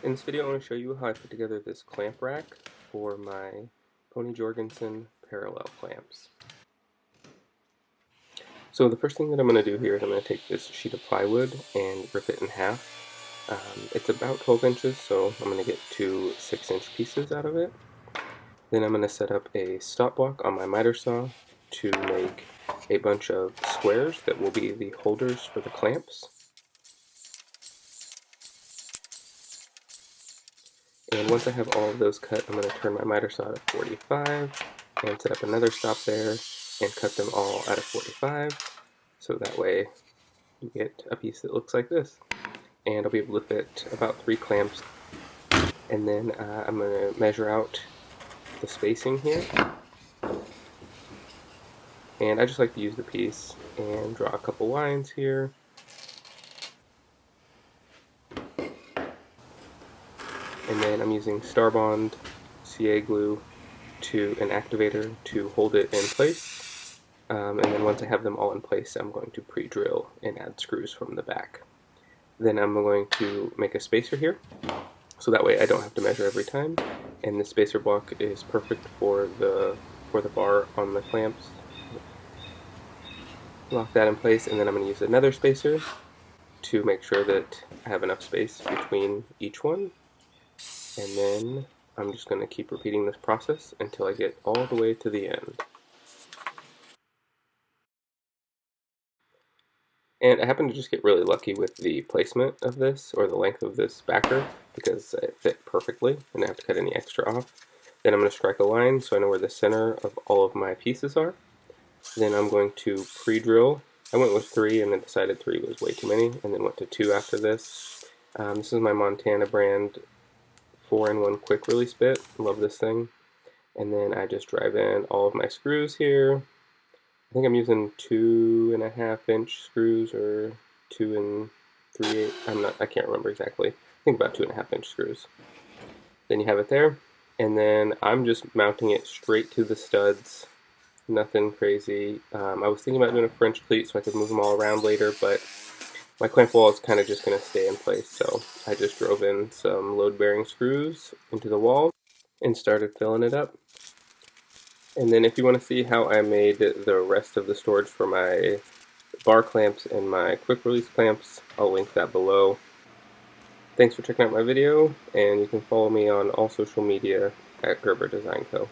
In this video, I want to show you how I put together this clamp rack for my Pony Jorgensen parallel clamps. So the first thing that I'm going to do here is I'm going to take this sheet of plywood and rip it in half. It's about 12 inches, so I'm going to get two 6-inch pieces out of it. Then I'm going to set up a stop block on my miter saw to make a bunch of squares that will be the holders for the clamps. And once I have all of those cut, I'm going to turn my miter saw to 45 and set up another stop there and cut them all out of 45, so that way you get a piece that looks like this. And I'll be able to fit about 3 clamps. And then I'm going to measure out the spacing here. And I just like to use the piece and draw a couple lines here. And then I'm using Starbond CA glue to an activator to hold it in place. And then once I have them all in place, I'm going to pre-drill and add screws from the back. Then I'm going to make a spacer here, so that way I don't have to measure every time. And the spacer block is perfect for the bar on the clamps. Lock that in place, and then I'm going to use another spacer to make sure that I have enough space between each one. And then I'm just going to keep repeating this process until I get all the way to the end. And I happen to just get really lucky with the placement of this, or the length of this backer, because it fit perfectly and I didn't have to cut any extra off. Then I'm going to strike a line so I know where the center of all of my pieces are. Then I'm going to pre-drill. I went with 3 and then decided 3 was way too many, and then went to 2 after this. This is my Montana brand 4-in-1 quick release bit. Love this thing. And then I just drive in all of my screws here. I think I'm using 2.5-inch screws, or 2 3/8. I can't remember exactly. I think about 2.5-inch screws. Then you have it there, and then I'm just mounting it straight to the studs. Nothing crazy. I was thinking about doing a French cleat so I could move them all around later, but my clamp wall is kind of just going to stay in place, so I just drove in some load-bearing screws into the wall and started filling it up. And then if you want to see how I made the rest of the storage for my bar clamps and my quick release clamps, I'll link that below. Thanks for checking out my video, and you can follow me on all social media at GerberDesign Co.